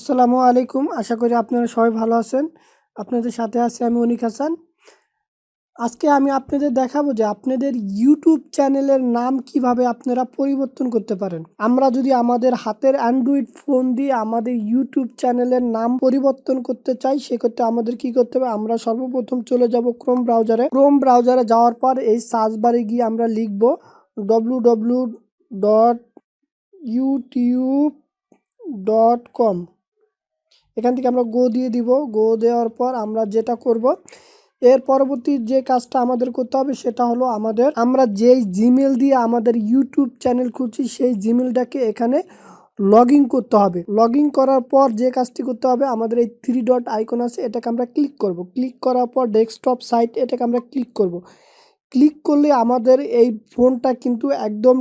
আসসালামু আলাইকুম। আশা করি আপনারা সবাই ভালো আছেন। আপনাদের সাথে আছি আমি অনিক হাসান। আজকে আমি আপনাদের দেখাবো যে আপনাদের ইউটিউব চ্যানেলের নাম কিভাবে আপনারা পরিবর্তন করতে পারেন। আমরা যদি আমাদের হাতের অ্যান্ড্রয়েড ফোন দিয়ে আমাদের ইউটিউব চ্যানেলের নাম পরিবর্তন করতে চাই, সেক্ষেত্রে আমাদের কি করতে হবে? আমরা সর্বপ্রথম চলে যাব ক্রোম ব্রাউজারে। ক্রোম ব্রাউজারে যাওয়ার পর এই সার্চ বারে গিয়ে আমরা লিখব www.youtube.com। এখান থেকে আমরা গো দিয়ে দিব। গো দেওয়ার পর আমরা যেটা করব, এর পরবর্তী যে কাজটা আমাদের করতে হবে সেটা হলো আমরা যেই জিমেল দিয়ে আমাদের ইউটিউব চ্যানেল খুলছি সেই জিমেলটাকে এখানে লগ ইন করতে হবে। লগ ইন করার পর যে কাজটি করতে হবে, আমাদের এই 3 ডট আইকন আছে, এটাকে আমরা ক্লিক করব। ক্লিক করার পর ডেস্কটপ সাইট, এটাকে আমরা ক্লিক করব। ক্লিক করলে আমাদের এই ফোনটা কিন্তু একদম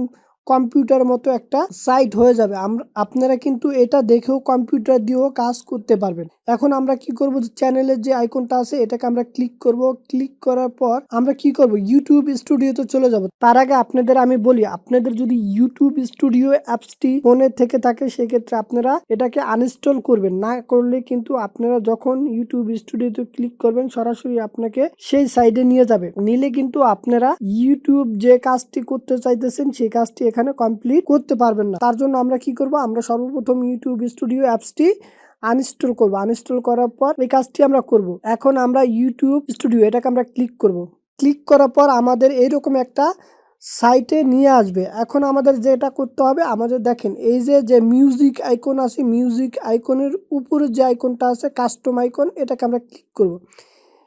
কম্পিউটার মতো একটা সাইট হয়ে যাবে। আপনারা কিন্তু এটা দেখেও কম্পিউটার দিয়েও কাজ করতে পারবেন। এখন আমরা কি করব, চ্যানেলের যে আইকনটা আছে এটাকে আমরা ক্লিক করব। ক্লিক করার পর আমরা কি করব, ইউটিউব স্টুডিওতে চলে যাব। তার আগে আপনাদের আমি বলি, আপনাদের যদি ইউটিউব স্টুডিও অ্যাপসটি ফোনে থেকে থাকে সেক্ষেত্রে আপনারা এটাকে আনইনস্টল করবেন। না করলে কিন্তু আপনারা যখন ইউটিউব স্টুডিওতে ক্লিক করবেন সরাসরি আপনাকে সেই সাইডে নিয়ে যাবে। নিলে কিন্তু আপনারা ইউটিউব যে কাজটি করতে চাইতেছেন সেই কাজটি এখানে কমপ্লিট করতে পারবেন না। তার জন্য আমরা কি করব, আমরা সর্বপ্রথম ইউটিউব স্টুডিও অ্যাপসটি আনইনস্টল করব। আনইনস্টল করার পর এই কাজটি আমরা করব। এখন আমরা ইউটিউব স্টুডিও এটাকে আমরা ক্লিক করব। ক্লিক করার পর আমাদের এইরকম একটা সাইটে নিয়ে আসবে। এখন আমাদের যেটা করতে হবে, আমাদের দেখেন এই যে মিউজিক আইকন আছে, মিউজিক আইকনের উপরে যে আইকনটা আছে কাস্টম আইকন, এটাকে আমরা ক্লিক করব।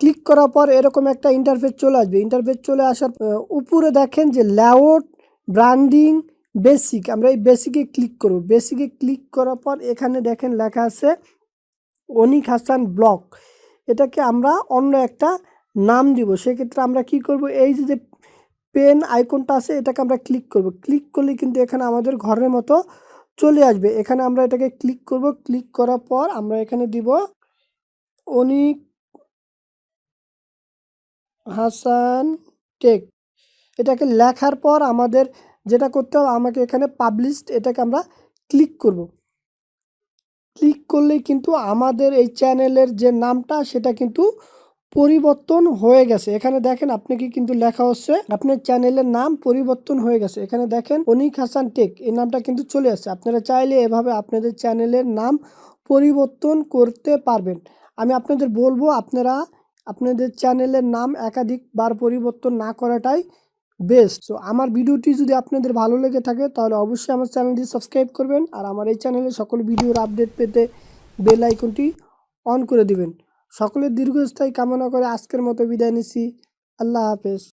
ক্লিক করার পর এরকম একটা ইন্টারফেস চলে আসবে। ইন্টারফেস চলে আসার উপরে দেখেন যে লেআউট, ব্র্যান্ডিং, বেসিক, আমরা এই বেসিকে ক্লিক করব। বেসিকে ক্লিক করার পর এখানে দেখেন লেখা আছে অনিক হাসান ব্লগ। এটাকে আমরা অন্য একটা নাম দিব। সেক্ষেত্রে আমরা কি করব, এই যে পেন আইকনটা আছে এটাকে আমরা ক্লিক করব। ক্লিক করলে কিন্তু এখানে আমাদের ঘরের মতো চলে আসবে। এখানে আমরা এটাকে ক্লিক করব। ক্লিক করার পর আমরা এখানে দিব অনিক হাসান টেক। এটাকে লেখার পর আমাদের যেটা করতে হবে, আমাকে এখানে পাবলিশড এটাকে আমরা ক্লিক করব। ক্লিক করলেই কিন্তু আমাদের এই চ্যানেলের যে নামটা সেটা কিন্তু পরিবর্তন হয়ে গেছে। এখানে দেখেন আপনাকে কিন্তু লেখা হচ্ছে আপনার চ্যানেলের নাম পরিবর্তন হয়ে গেছে। এখানে দেখেন অনিক হাসান টেক এই নামটা কিন্তু চলে আসছে। আপনারা চাইলে এভাবে আপনাদের চ্যানেলের নাম পরিবর্তন করতে পারবেন। আমি আপনাদের বলবো আপনারা আপনাদের চ্যানেলের নাম একাধিকবার পরিবর্তন না করাটাই বেস্ট। সো আমার ভিডিওটি যদি আপনাদের ভালো লেগে থাকে তাহলে অবশ্যই আমার চ্যানেলটি সাবস্ক্রাইব করবেন, আর আমার এই চ্যানেলে সকল ভিডিওর আপডেট পেতে বেল আইকনটি অন করে দিবেন। সকলের দীর্ঘস্থায়ী কামনা করে আজকের মতো বিদায় নিচ্ছি। আল্লাহ হাফেজ।